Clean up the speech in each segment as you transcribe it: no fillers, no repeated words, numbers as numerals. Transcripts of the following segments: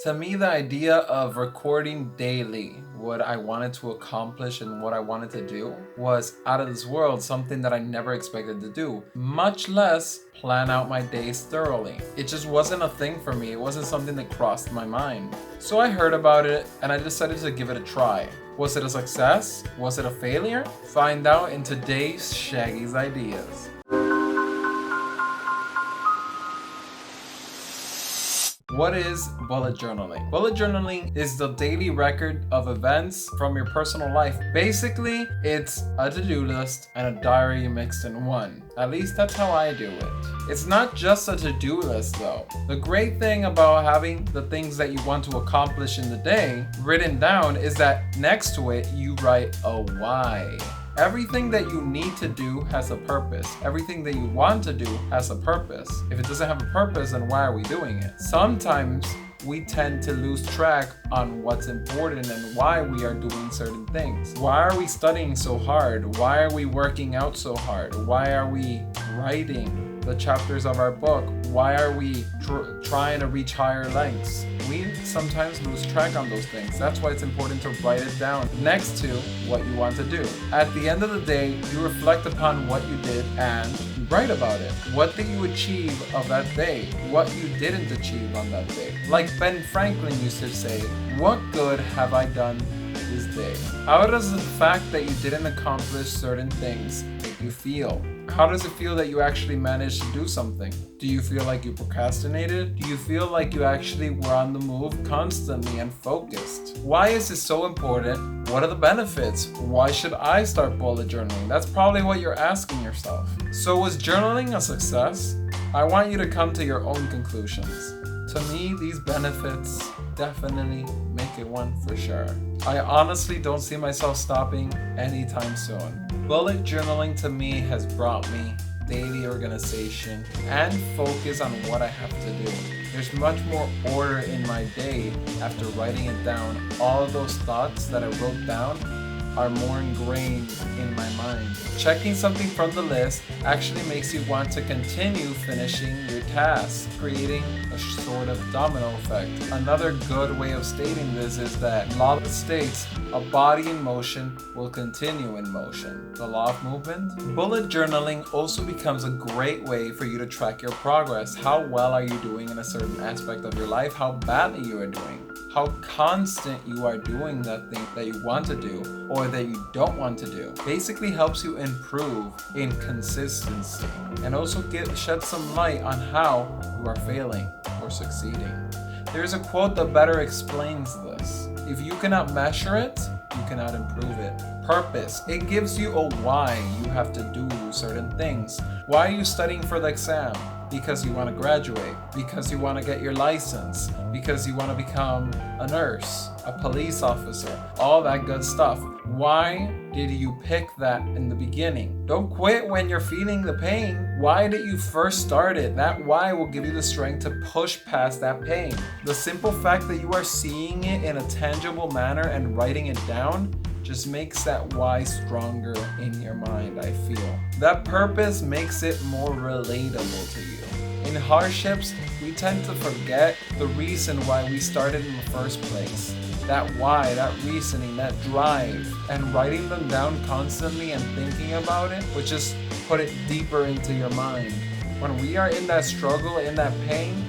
To me, the idea of recording daily what I wanted to accomplish and what I wanted to do was out of this world, something that I never expected to do, much less plan out my days thoroughly. It just wasn't a thing for me. It wasn't something that crossed my mind. So I heard about it and I decided to give it a try. Was it a success? Was it a failure? Find out in today's Shaggy's Ideas. What is bullet journaling? Bullet journaling is the daily record of events from your personal life. Basically, it's a to-do list and a diary mixed in one. At least that's how I do it. It's not just a to-do list though. The great thing about having the things that you want to accomplish in the day written down is that next to it, you write a why. Everything that you need to do has a purpose. Everything that you want to do has a purpose. If it doesn't have a purpose, then why are we doing it? Sometimes we tend to lose track on what's important and why we are doing certain things. Why are we studying so hard? Why are we working out so hard? Why are we writing the chapters of our book? Why are we trying to reach higher lengths? We sometimes lose track on those things. That's why it's important to write it down next to what you want to do. At the end of the day, you reflect upon what you did and you write about it. What did you achieve of that day? What you didn't achieve on that day? Like Ben Franklin used to say, what good have I done this day? How does the fact that you didn't accomplish certain things make you feel? How does it feel that you actually managed to do something? Do you feel like you procrastinated? Do you feel like you actually were on the move constantly and focused? Why is this so important? What are the benefits? Why should I start bullet journaling? That's probably what you're asking yourself. So was journaling a success? I want you to come to your own conclusions. To me, these benefits definitely make it one for sure. I honestly don't see myself stopping anytime soon. Bullet journaling to me has brought me daily organization and focus on what I have to do. There's much more order in my day after writing it down. All of those thoughts that I wrote down are more ingrained in my mind. Checking something from the list actually makes you want to continue finishing your task, creating a sort of domino effect. Another good way of stating this is that law states a body in motion will continue in motion. The law of movement. Bullet journaling also becomes a great way for you to track your progress. How well are you doing in a certain aspect of your life? How badly you are doing? How constant you are doing that thing that you want to do or that you don't want to do. Basically helps you improve in consistency and also shed some light on how you are failing or succeeding. There's a quote that better explains this. If you cannot measure it, you cannot improve it. Purpose. It gives you a why you have to do certain things. Why are you studying for the exam? Because you want to graduate, because you want to get your license, because you want to become a nurse, a police officer, all that good stuff. Why did you pick that in the beginning? Don't quit when you're feeling the pain. Why did you first start it? That why will give you the strength to push past that pain. The simple fact that you are seeing it in a tangible manner and writing it down just makes that why stronger in your mind, I feel. That purpose makes it more relatable to you. In hardships, we tend to forget the reason why we started in the first place. That why, that reasoning, that drive, and writing them down constantly and thinking about it will just put it deeper into your mind. When we are in that struggle, in that pain,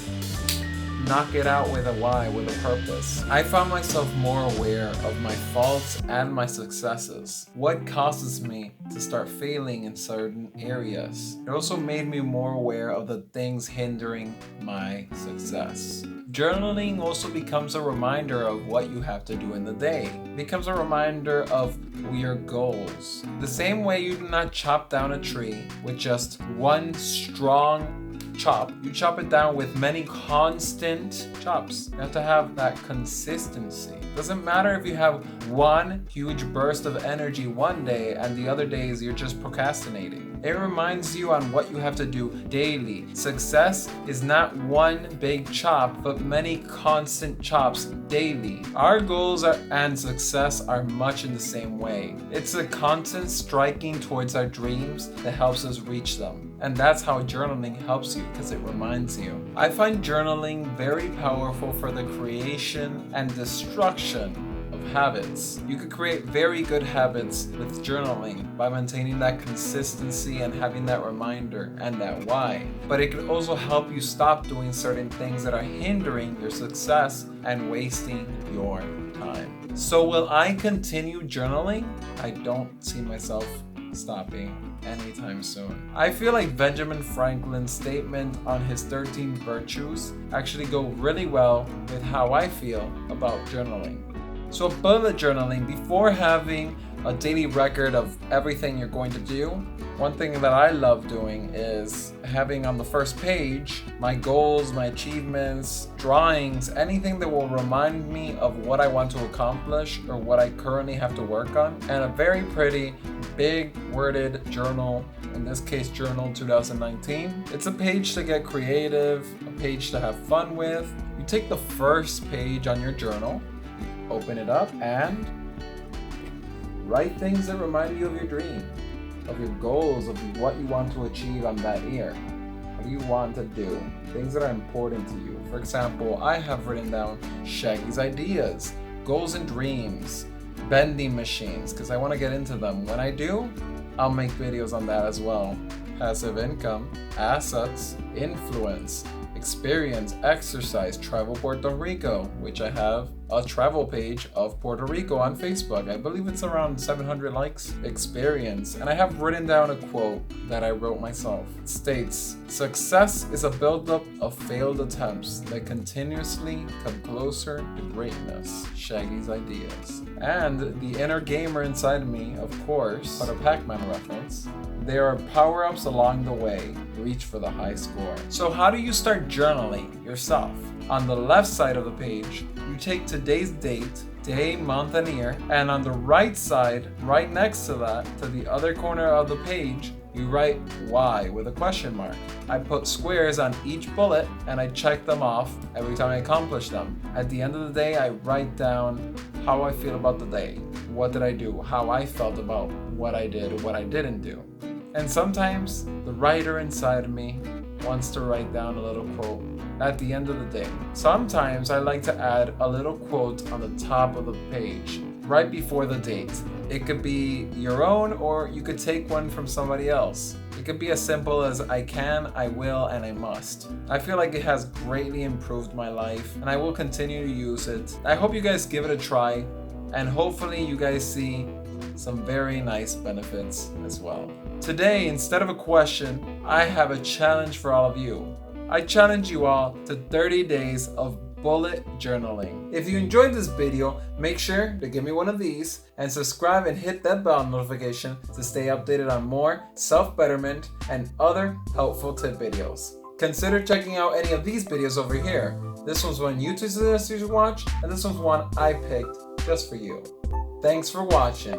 knock it out with a why, with a purpose. I found myself more aware of my faults and my successes. What causes me to start failing in certain areas. It also made me more aware of the things hindering my success. Journaling also becomes a reminder of what you have to do in the day. It becomes a reminder of your goals. The same way you do not chop down a tree with just one strong chop. You chop it down with many constant chops. You have to have that consistency. Doesn't matter if you have one huge burst of energy one day and the other days you're just procrastinating. It reminds you on what you have to do daily. Success is not one big chop, but many constant chops daily. Our goals and success are much in the same way. It's a constant striking towards our dreams that helps us reach them. And that's how journaling helps you, because it reminds you. I find journaling very powerful for the creation and destruction of habits. You could create very good habits with journaling by maintaining that consistency and having that reminder and that why. But it could also help you stop doing certain things that are hindering your success and wasting your time. So will I continue journaling? I don't see myself stopping anytime soon. I feel like Benjamin Franklin's statement on his 13 virtues actually go really well with how I feel about journaling. So bullet journaling, before having a daily record of everything you're going to do, one thing that I love doing is having on the first page my goals, my achievements, drawings, anything that will remind me of what I want to accomplish or what I currently have to work on, and a very pretty big worded journal, in this case Journal 2019. It's a page to get creative, a page to have fun with. You take the first page on your journal, open it up, and write things that remind you of your dream, of your goals, of what you want to achieve on that year. What do you want to do? Things that are important to you. For example, I have written down Shaggy's ideas, goals and dreams, vending machines, because I want to get into them. When I do, I'll make videos on that as well. Passive income, assets, influence, experience, exercise, travel Puerto Rico, which I have a travel page of Puerto Rico on Facebook. I believe it's around 700 likes. Experience, and I have written down a quote that I wrote myself. It states, "Success is a buildup of failed attempts that continuously come closer to greatness." Shaggy's ideas. And the inner gamer inside me, of course, but a Pac-Man reference. There are power-ups along the way. Reach for the high score. So how do you start journaling yourself? On the left side of the page, you take today's date, day, month, and year, and on the right side, right next to that, to the other corner of the page, you write why with a question mark. I put squares on each bullet and I check them off every time I accomplish them. At the end of the day, I write down how I feel about the day. What did I do? How I felt about what I did or what I didn't do. And sometimes the writer inside of me wants to write down a little quote at the end of the day. Sometimes I like to add a little quote on the top of the page, right before the date. It could be your own, or you could take one from somebody else. It could be as simple as I can, I will, and I must. I feel like it has greatly improved my life, and I will continue to use it. I hope you guys give it a try, and hopefully you guys see some very nice benefits as well. Today, instead of a question, I have a challenge for all of you. I challenge you all to 30 days of bullet journaling. If you enjoyed this video, make sure to give me one of these and subscribe and hit that bell notification to stay updated on more self-betterment and other helpful tip videos. Consider checking out any of these videos over here. This one's one YouTube suggested you should watch, and this one's one I picked just for you. Thanks for watching.